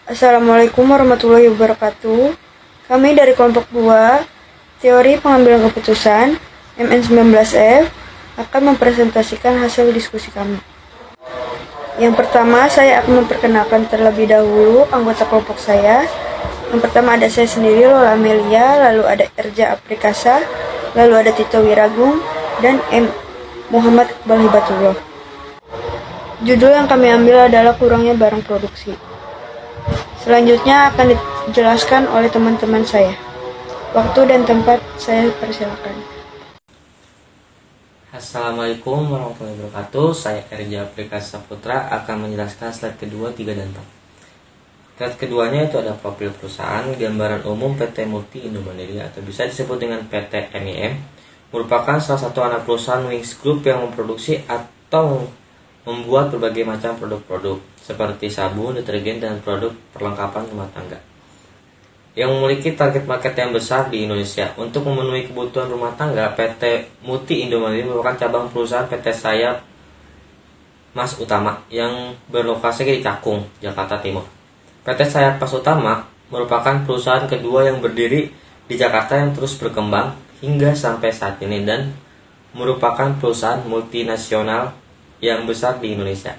Assalamualaikum warahmatullahi wabarakatuh. Kami dari kelompok 2, Teori Pengambilan Keputusan, MN19F, akan mempresentasikan hasil diskusi kami. Yang pertama, saya akan memperkenalkan terlebih dahulu anggota kelompok saya. Yang pertama ada saya sendiri, Lola Amelia, lalu ada Erja Aprikasa, lalu ada Tito Wiragung, dan M. Muhammad Iqbal Hibatullah. Judul yang kami ambil adalah kurangnya barang produksi. Selanjutnya akan dijelaskan oleh teman-teman saya. Waktu dan tempat saya persilakan. Assalamualaikum warahmatullahi wabarakatuh. Saya Erja Aprikasa Putra akan menjelaskan slide kedua, 3, dan 4. Slide keduanya itu ada profil perusahaan, gambaran umum PT Multi Indomandiri atau bisa disebut dengan PT MIM, merupakan salah satu anak perusahaan Wings Group yang memproduksi atau membuat berbagai macam produk-produk seperti sabun, deterjen, dan produk perlengkapan rumah tangga yang memiliki target market yang besar di Indonesia. Untuk memenuhi kebutuhan rumah tangga, PT Multi Indomandiri merupakan cabang perusahaan PT Sayap Mas Utama yang berlokasi di Cakung, Jakarta Timur. PT Sayap Mas Utama merupakan perusahaan kedua yang berdiri di Jakarta yang terus berkembang hingga sampai saat ini dan merupakan perusahaan multinasional yang besar di Indonesia.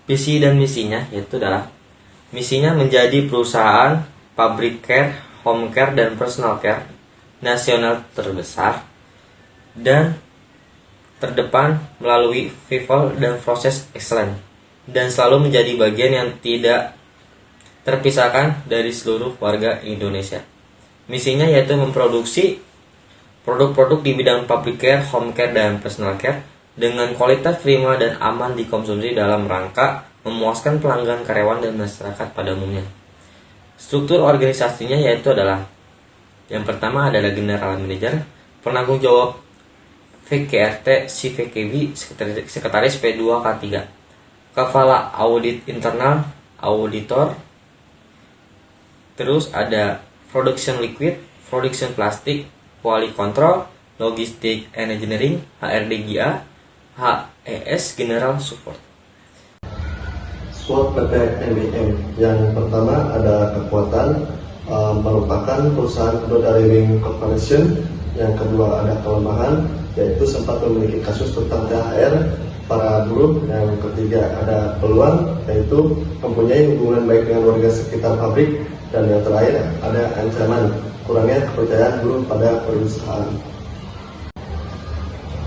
Visi dan misinya yaitu adalah misinya menjadi perusahaan public care, home care, dan personal care nasional terbesar dan terdepan melalui people dan proses excellence dan selalu menjadi bagian yang tidak terpisahkan dari seluruh warga Indonesia. Misinya yaitu memproduksi produk-produk di bidang public care, home care, dan personal care dengan kualitas prima dan aman dikonsumsi dalam rangka memuaskan pelanggan, karyawan, dan masyarakat pada umumnya. Struktur organisasinya yaitu adalah yang pertama adalah General Manager, penanggung jawab VKRT CVKB, Sekretaris P2K3, Kepala Audit Internal, Auditor, terus ada Production Liquid, Production Plastik, Quality Control, Logistik and Engineering, HRDGA, HES General Support. SWOT PT MIM yang pertama ada kekuatan, merupakan perusahaan kedua dari Wing Corporation. Yang kedua ada kelemahan, yaitu sempat memiliki kasus tentang THR para buruh. Yang ketiga ada peluang, yaitu mempunyai hubungan baik dengan warga sekitar pabrik. Dan yang terakhir ada ancaman, kurangnya kepercayaan buruh pada perusahaan.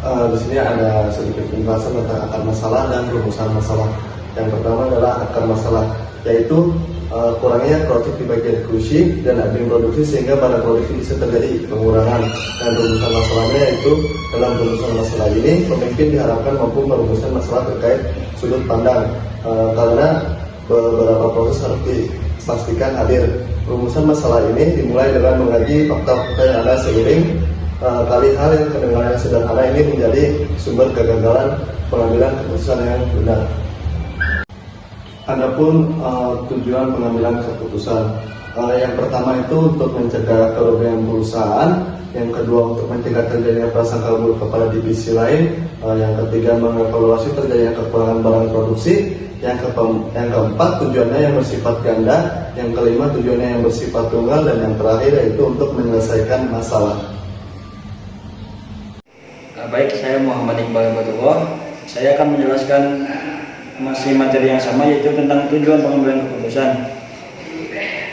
Di sini ada sedikit penjelasan tentang akar masalah dan rumusan masalah. Yang pertama adalah akar masalah, yaitu kurangnya produk di bagian produksi dan admin produksi sehingga pada produksi bisa terjadi pengurangan. Dan rumusan masalahnya yaitu dalam rumusan masalah ini pemimpin diharapkan mampu merumuskan masalah terkait sudut pandang karena beberapa proses harus dipastikan hadir. Rumusan masalah ini dimulai dengan mengkaji fakta-fakta yang ada seiring kali hal yang kedengarannya sederhana ini menjadi sumber kegagalan pengambilan keputusan yang benar. Adapun tujuan pengambilan keputusan, yang pertama itu untuk mencegah kerugian perusahaan, yang kedua untuk mencegah terjadinya prasangka buruk kepada divisi lain, yang ketiga mengevaluasi terjadinya kekurangan barang produksi, yang keempat tujuannya yang bersifat ganda, yang kelima tujuannya yang bersifat tunggal, dan yang terakhir yaitu untuk menyelesaikan masalah. Baik, saya Muhammad Iqbal Hibatullah. Saya akan menjelaskan masih materi yang sama, yaitu tentang tujuan pengambilan keputusan.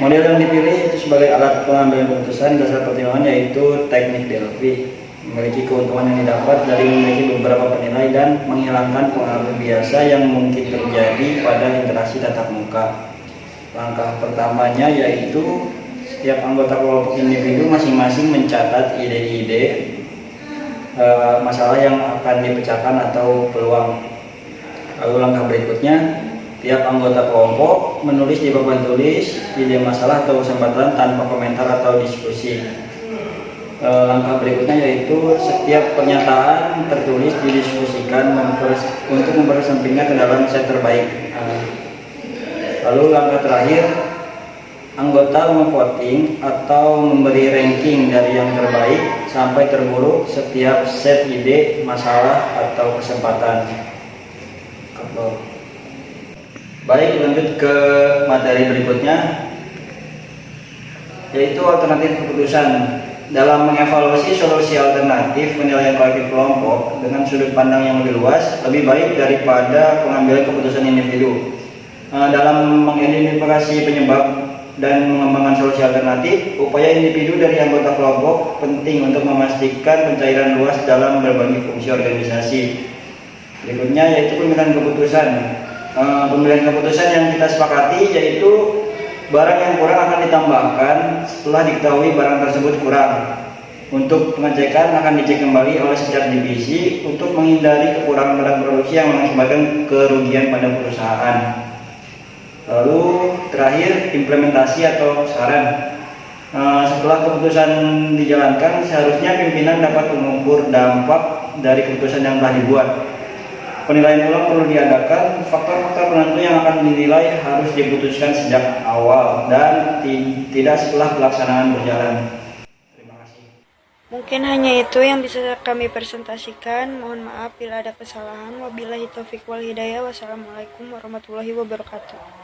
Model yang dipilih itu sebagai alat pengambilan keputusan dasar pertimbangan yaitu teknik DLP, memiliki keuntungan yang didapat dari memiliki beberapa penilai dan menghilangkan pengaruh biasa yang mungkin terjadi pada interaksi tatap muka. Langkah pertamanya yaitu setiap anggota kelompok individu masing-masing mencatat ide-ide masalah yang akan dipecahkan atau peluang. Lalu langkah berikutnya, tiap anggota kelompok menulis di papan tulis ide masalah atau kesempatan tanpa komentar atau diskusi. Langkah berikutnya yaitu setiap pernyataan tertulis didiskusikan untuk mempersempitnya ke dalam set terbaik. Lalu langkah terakhir, anggota memvoting atau memberi ranking dari yang terbaik sampai terburuk setiap set ide, masalah, atau kesempatan. Baik, lanjut ke materi berikutnya, yaitu alternatif keputusan. Dalam mengevaluasi solusi alternatif penilaian kolektif kelompok dengan sudut pandang yang lebih luas, lebih baik daripada pengambilan keputusan individu. Dalam mengidentifikasi penyebab dan mengembangkan solusi alternatif, upaya individu dari anggota kelompok penting untuk memastikan pencairan luas dalam berbagai fungsi organisasi. Berikutnya yaitu pemilihan keputusan. Pemilihan keputusan yang kita sepakati yaitu barang yang kurang akan ditambahkan setelah diketahui barang tersebut kurang. Untuk pengecekan akan dicek kembali oleh setiap divisi untuk menghindari kekurangan barang produksi yang mengakibatkan kerugian pada perusahaan. Lalu terakhir, implementasi atau saran. Setelah keputusan dijalankan, seharusnya pimpinan dapat mengukur dampak dari keputusan yang telah dibuat. Penilaian ulang perlu diadakan, faktor-faktor penentu yang akan dinilai harus diputuskan sejak awal dan tidak setelah pelaksanaan berjalan. Terima kasih. Mungkin hanya itu yang bisa kami presentasikan. Mohon maaf bila ada kesalahan. Wabillahi taufiq wal hidayah. Wassalamualaikum warahmatullahi wabarakatuh.